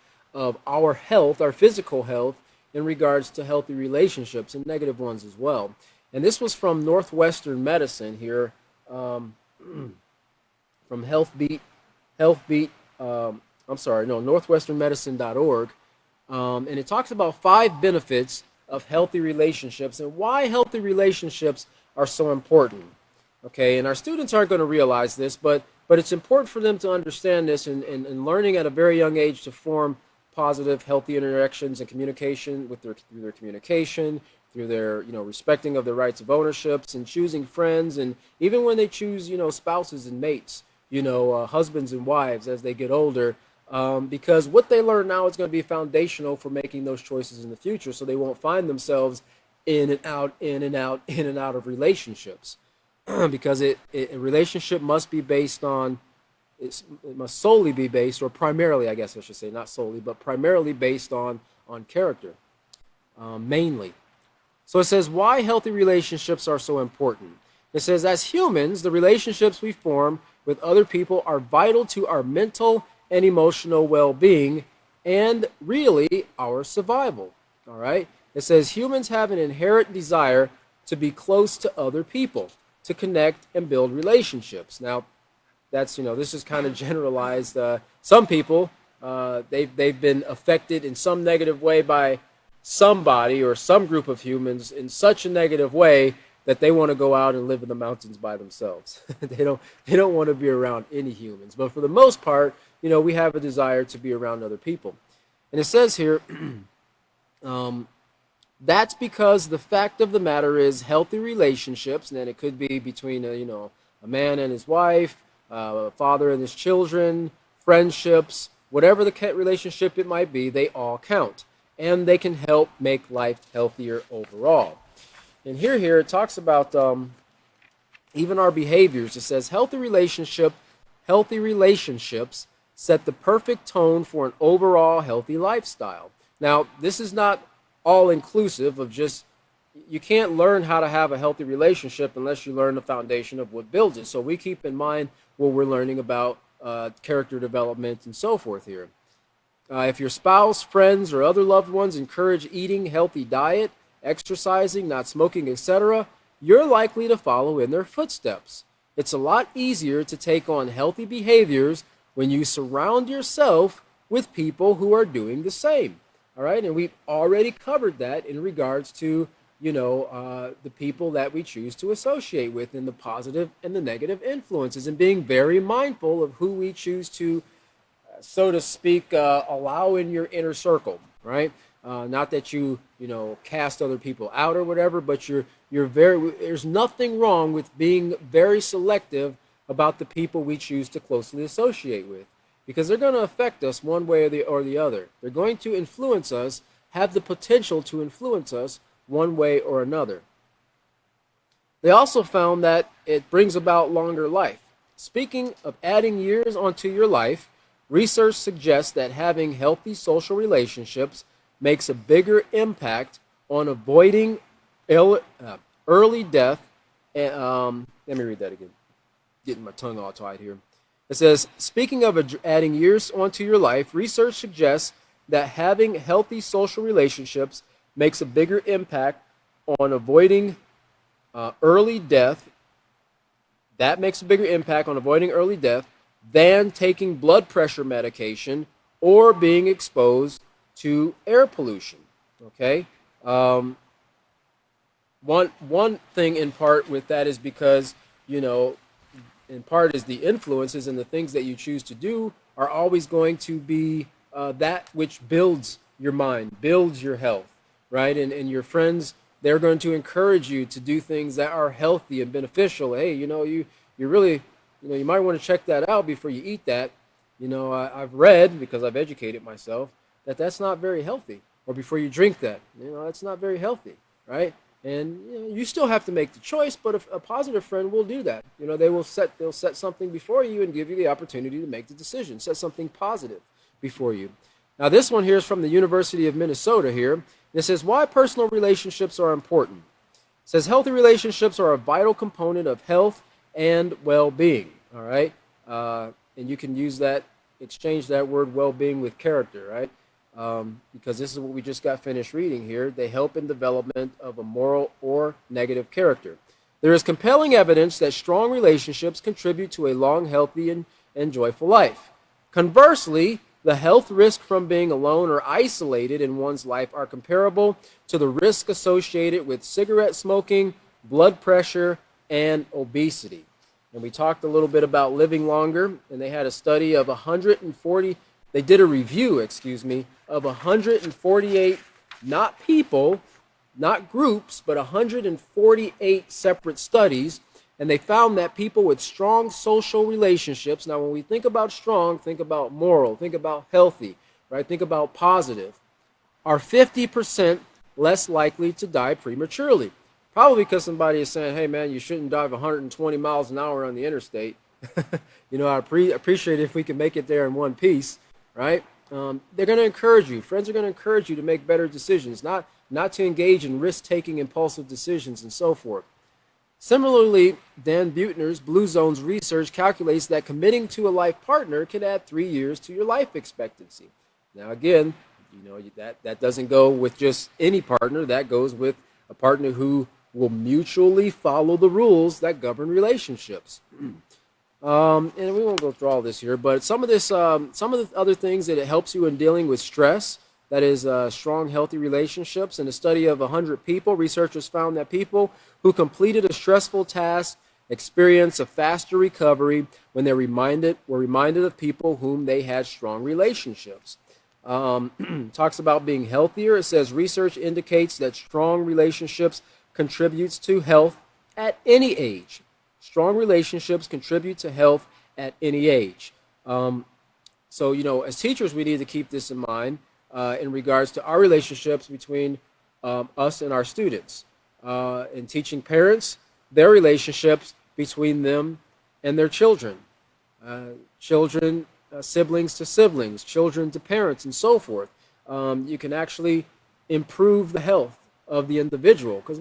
our health, our physical health, in regards to healthy relationships and negative ones as well. And this was from Northwestern Medicine here, from HealthBeat. I'm sorry, no, northwesternmedicine.org. And it talks about 5 benefits of healthy relationships and why healthy relationships are so important. Okay, and our students aren't going to realize this, but it's important for them to understand this and learning at a very young age to form positive, healthy interactions and communication through their communication, through their respecting of the rights of ownerships and choosing friends, and even when they choose spouses and mates, husbands and wives as they get older. Because what they learn now is going to be foundational for making those choices in the future, so they won't find themselves in and out, in and out, in and out of relationships. Because a relationship must be based on, it must solely be based, or primarily, I guess I should say, not solely, but primarily based on character, mainly. So it says why healthy relationships are so important. It says, as humans, the relationships we form with other people are vital to our mental and emotional well-being and really our survival. All right. It says humans have an inherent desire to be close to other people, to connect and build relationships. Now, that's this is kind of generalized. Some people they've been affected in some negative way by somebody or some group of humans in such a negative way that they want to go out and live in the mountains by themselves. They don't want to be around any humans. But for the most part, we have a desire to be around other people. And it says here, that's because the fact of the matter is healthy relationships, and then it could be between a man and his wife, a father and his children, friendships, whatever the relationship it might be, they all count. And they can help make life healthier overall. And here it talks about even our behaviors. It says healthy relationships set the perfect tone for an overall healthy lifestyle. Now, this is not all inclusive of just, you can't learn how to have a healthy relationship unless you learn the foundation of what builds it. So we keep in mind what we're learning about character development and so forth here. If your spouse, friends, or other loved ones encourage eating healthy diet, exercising, not smoking, etc., you're likely to follow in their footsteps. It's a lot easier to take on healthy behaviors when you surround yourself with people who are doing the same. All right, and we've already covered that in regards to the people that we choose to associate with, and the positive and the negative influences, and being very mindful of who we choose to, so to speak, allow in your inner circle, right? Not that you cast other people out or whatever, but there's nothing wrong with being very selective about the people we choose to closely associate with, because they're going to affect us one way or the other. They're going to influence us, have the potential to influence us one way or another. They also found that it brings about longer life. Speaking of adding years onto your life, research suggests that having healthy social relationships makes a bigger impact on avoiding early death. Let me read that again. Getting my tongue all tied here. It says, speaking of adding years onto your life, research suggests that having healthy social relationships makes a bigger impact on avoiding early death. That makes a bigger impact on avoiding early death than taking blood pressure medication or being exposed to air pollution. Okay. One thing in part with that is because, in part is the influences and the things that you choose to do are always going to be that which builds your mind, builds your health, right? And your friends, they're going to encourage you to do things that are healthy and beneficial. Hey, you really, you might want to check that out before you eat that. I've read, because I've educated myself, that that's not very healthy. Or before you drink that, that's not very healthy, right? And you still have to make the choice, but a positive friend will do that. They'll set something before you and give you the opportunity to make the decision. Set something positive before you. Now this one here is from the University of Minnesota here. It says why personal relationships are important. It says healthy relationships are a vital component of health and well-being. All right, and you can exchange that word well-being with character, right? Because this is what we just got finished reading here. They help in development of a moral or negative character. There is compelling evidence that strong relationships contribute to a long, healthy, and joyful life. Conversely, the health risk from being alone or isolated in one's life are comparable to the risk associated with cigarette smoking, blood pressure, and obesity. And we talked a little bit about living longer, and they had a study of 140, they did a review, of 148, not people, not groups, but 148 separate studies, and they found that people with strong social relationships, now when we think about strong, think about moral, think about healthy, right? Think about positive, are 50% less likely to die prematurely. Probably because somebody is saying, hey man, you shouldn't drive 120 miles an hour on the interstate. I appreciate it if we can make it there in one piece, right? They're going to encourage you. Friends are going to encourage you to make better decisions, not to engage in risk-taking impulsive decisions and so forth. Similarly, Dan Buettner's Blue Zones research calculates that committing to a life partner can add 3 years to your life expectancy. Now again, that doesn't go with just any partner. That goes with a partner who will mutually follow the rules that govern relationships. And we won't go through all this here, but some of the other things that it helps you in dealing with stress, that is strong, healthy relationships. In a study of 100 people, researchers found that people who completed a stressful task experience a faster recovery when were reminded of people whom they had strong relationships. Talks about being healthier. It says research indicates that strong relationships contributes to health at any age. Strong relationships contribute to health at any age. So, as teachers, we need to keep this in mind in regards to our relationships between us and our students. In teaching parents, their relationships between them and their children. Siblings to siblings, children to parents, and so forth. You can actually improve the health of the individual, because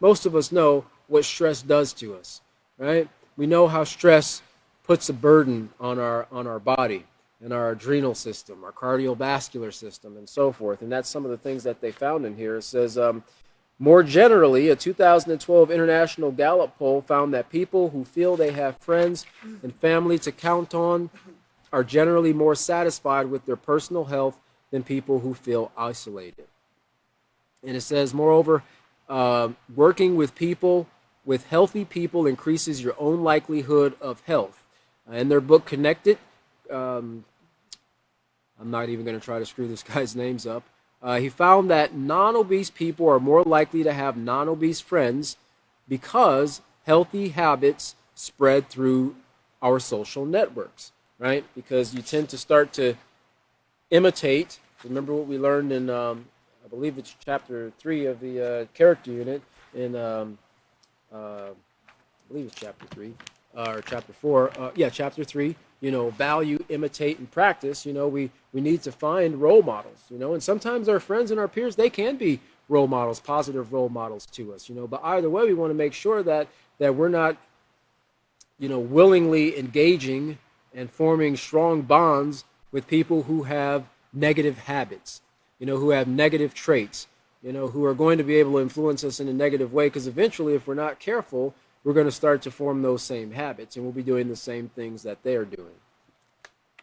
most of us know what stress does to us, right? We know how stress puts a burden on our body and our adrenal system, our cardiovascular system, and so forth. And that's some of the things that they found in here. It says, more generally, a 2012 International Gallup poll found that people who feel they have friends and family to count on are generally more satisfied with their personal health than people who feel isolated. And it says, moreover, working with healthy people increases your own likelihood of health. In their book, Connected, I'm not even going to try to screw this guy's names up. He found that non-obese people are more likely to have non-obese friends because healthy habits spread through our social networks, right? Because you tend to start to imitate. Remember what we learned in, I believe it's chapter 3 of the character unit in, I believe it's chapter 3 or chapter 4. Yeah, chapter 3. Value, imitate, and practice. We need to find role models. And sometimes our friends and our peers, they can be role models, positive role models to us. But either way, we want to make sure that we're not, willingly engaging and forming strong bonds with people who have negative habits, who have negative traits, who are going to be able to influence us in a negative way. Because eventually, if we're not careful, we're going to start to form those same habits, and we'll be doing the same things that they're doing.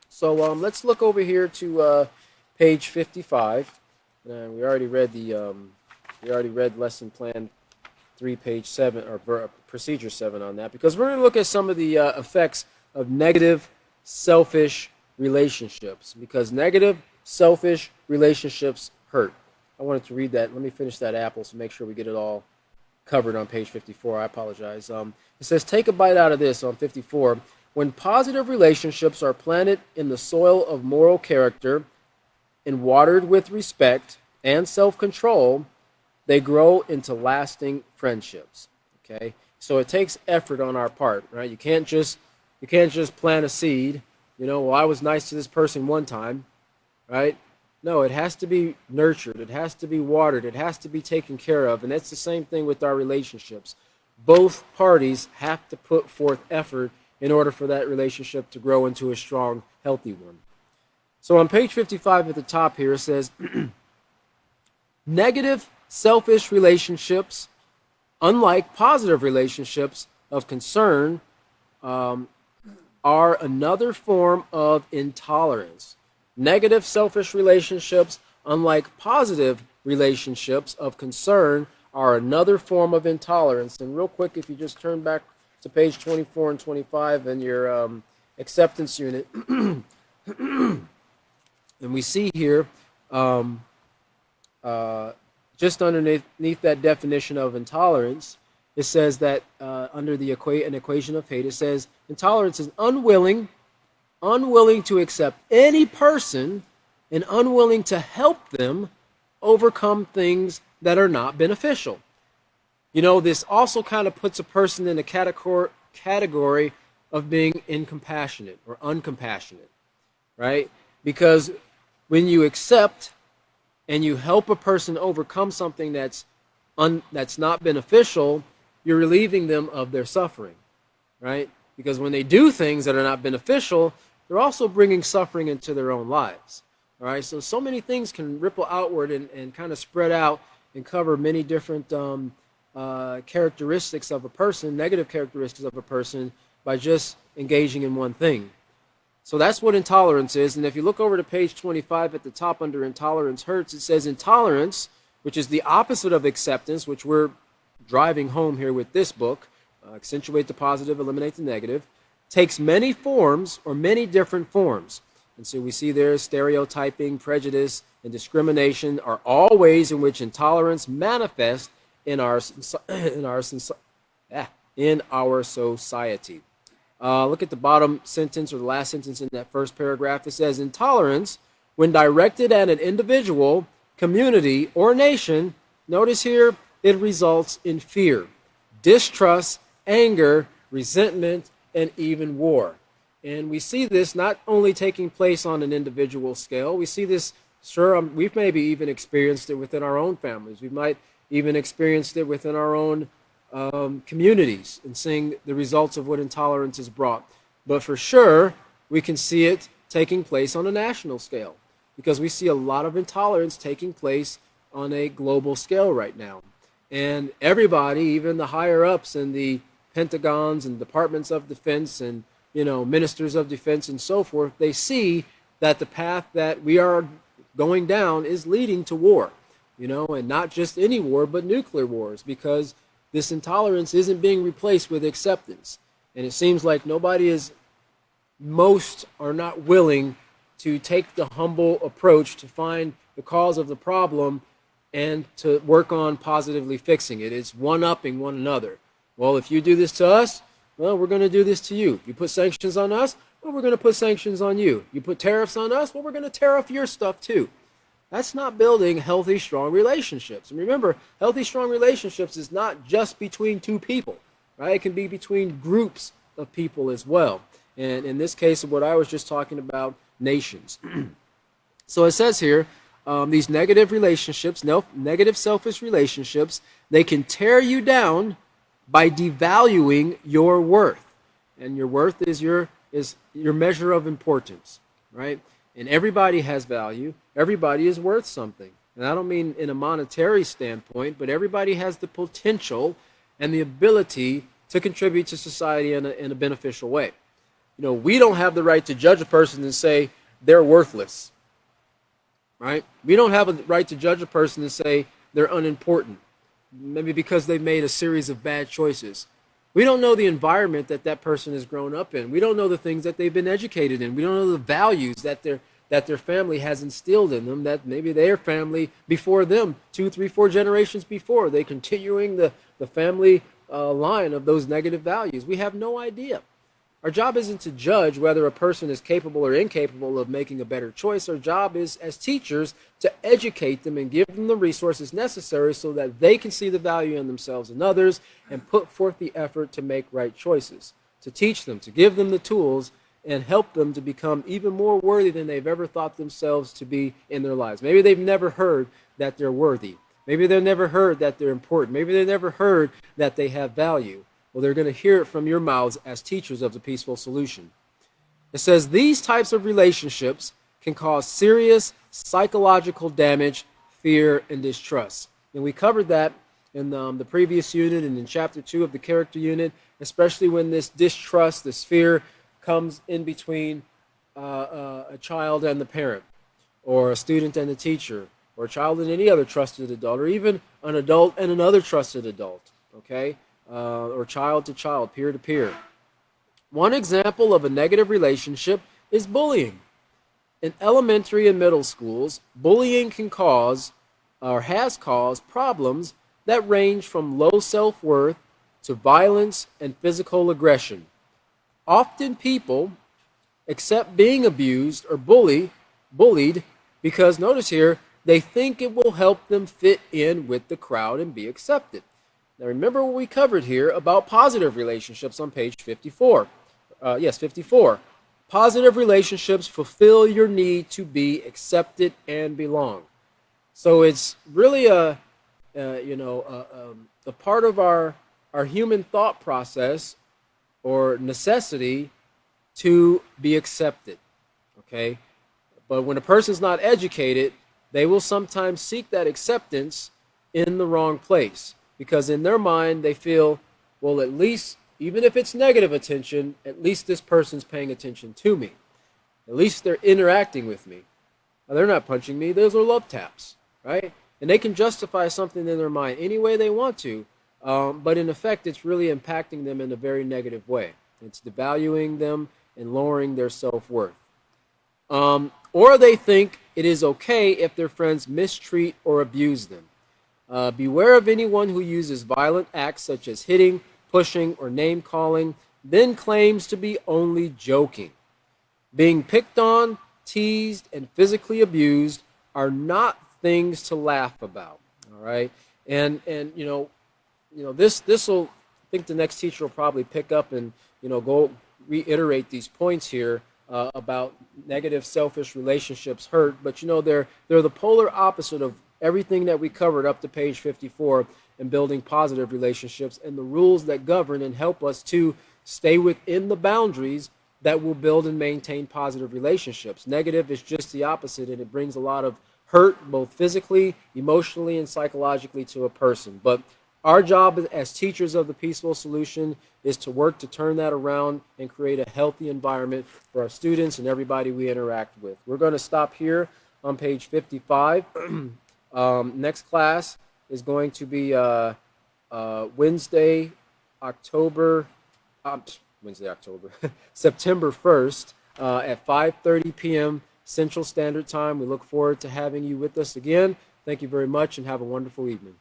So let's look over here to page 55. We already read lesson plan 3, page 7, or procedure 7 on that, because we're going to look at some of the effects of negative, selfish relationships, because negative, selfish relationships hurt. I wanted to read that. Let me finish that apple so make sure we get it all covered on page 54. I apologize. It says, take a bite out of this on 54. When positive relationships are planted in the soil of moral character and watered with respect and self-control, they grow into lasting friendships. Okay? So it takes effort on our part, right? You can't just plant a seed. Well, I was nice to this person one time, right? No, it has to be nurtured. It has to be watered. It has to be taken care of. And that's the same thing with our relationships. Both parties have to put forth effort in order for that relationship to grow into a strong, healthy one. So on page 55 at the top here, it says, negative, selfish relationships, unlike positive relationships of concern, are another form of intolerance. Negative, selfish relationships, unlike positive relationships of concern, are another form of intolerance. And real quick, if you just turn back to page 24 and 25 in your acceptance unit, and we see here, just underneath that definition of intolerance, it says that under the an equation of hate, it says intolerance is unwilling to accept any person and unwilling to help them overcome things that are not beneficial. This also kind of puts a person in a category of being incompassionate or uncompassionate, right? Because when you accept and you help a person overcome something that's not beneficial, you're relieving them of their suffering, right? Because when they do things that are not beneficial, they're also bringing suffering into their own lives. All right, so many things can ripple outward and kind of spread out and cover many different characteristics of a person, negative characteristics of a person, by just engaging in one thing. So that's what intolerance is. And if you look over to page 25 at the top under intolerance hurts, it says intolerance, which is the opposite of acceptance, which we're driving home here with this book, accentuate the positive, eliminate the negative, takes many forms or many different forms. And so we see there stereotyping, prejudice, and discrimination are all ways in which intolerance manifests in our society. Look at the bottom sentence or the last sentence in that first paragraph. It says intolerance, when directed at an individual, community, or nation, notice here, it results in fear, distrust, anger, resentment, and even war. And we see this not only taking place on an individual scale, we see this, we've maybe even experienced it within our own families. We might even experienced it within our own communities and seeing the results of what intolerance has brought. But for sure, we can see it taking place on a national scale because we see a lot of intolerance taking place on a global scale right now. And everybody, even the higher ups in the Pentagons and departments of defense and ministers of defense and so forth, they see that the path that we are going down is leading to war, and not just any war, but nuclear wars, because this intolerance isn't being replaced with acceptance. And it seems like most are not willing to take the humble approach to find the cause of the problem and to work on positively fixing it. It's one-upping one another. Well, if you do this to us, well, we're going to do this to you. You put sanctions on us, well, we're going to put sanctions on you. You put tariffs on us, well, we're going to tariff your stuff too. That's not building healthy, strong relationships. And remember, healthy, strong relationships is not just between two people, right? It can be between groups of people as well. And in this case, of what I was just talking about, nations. So it says here, these negative relationships, negative selfish relationships, they can tear you down by devaluing your worth. And your worth is your measure of importance, right? And everybody has value. Everybody is worth something. And I don't mean in a monetary standpoint, but everybody has the potential and the ability to contribute to society in a beneficial way. You know, we don't have the right to judge a person and say they're worthless, right? We don't have a right to judge a person and say they're unimportant, maybe because they've made a series of bad choices. We don't know the environment that that person has grown up in. We don't know the things that they've been educated in. We don't know the values that their family has instilled in them, that maybe their family before them, 2, 3, 4 generations before, they continuing the family line of those negative values. We have no idea. Our job isn't to judge whether a person is capable or incapable of making a better choice. Our job is, as teachers, to educate them and give them the resources necessary so that they can see the value in themselves and others and put forth the effort to make right choices, to teach them, to give them the tools and help them to become even more worthy than they've ever thought themselves to be in their lives. Maybe they've never heard that they're worthy. Maybe they've never heard that they're important. Maybe they've never heard that they have value. Well, they're going to hear it from your mouths as teachers of the Peaceful Solution. It says these types of relationships can cause serious psychological damage, fear, and distrust. And we covered that in the previous unit and in Chapter 2 of the Character Unit, especially when this distrust, this fear, comes in between a child and the parent, or a student and the teacher, or a child and any other trusted adult, or even an adult and another trusted adult, okay? Or child to child, peer to peer. One example of a negative relationship is bullying. In elementary and middle schools, bullying can cause or has caused problems that range from low self-worth to violence and physical aggression. Often people accept being abused or bullied because, notice here, they think it will help them fit in with the crowd and be accepted. Now remember what we covered here about positive relationships on page 54. 54. Positive relationships fulfill your need to be accepted and belong. So it's really a part of our human thought process or necessity to be accepted. Okay? But when a person's not educated, they will sometimes seek that acceptance in the wrong place. Because in their mind, they feel, well, at least, even if it's negative attention, at least this person's paying attention to me. At least they're interacting with me. Now, they're not punching me. Those are love taps, right? And they can justify something in their mind any way they want to, but in effect, it's really impacting them in a very negative way. It's devaluing them and lowering their self-worth. Or they think it is okay if their friends mistreat or abuse them. Beware of anyone who uses violent acts such as hitting, pushing, or name-calling, then claims to be only joking. Being picked on, teased, and physically abused are not things to laugh about. All right, and this will. I think the next teacher will probably pick up and go reiterate these points here about negative, selfish relationships hurt. But they're the polar opposite of everything that we covered up to page 54 in building positive relationships and the rules that govern and help us to stay within the boundaries that will build and maintain positive relationships. Negative is just the opposite, and it brings a lot of hurt, both physically, emotionally, and psychologically to a person. But our job as teachers of the Peaceful Solution is to work to turn that around and create a healthy environment for our students and everybody we interact with. We're going to stop here on page 55. Next class is going to be September 1st at 5:30 p.m. Central Standard Time. We look forward to having you with us again. Thank you very much and have a wonderful evening.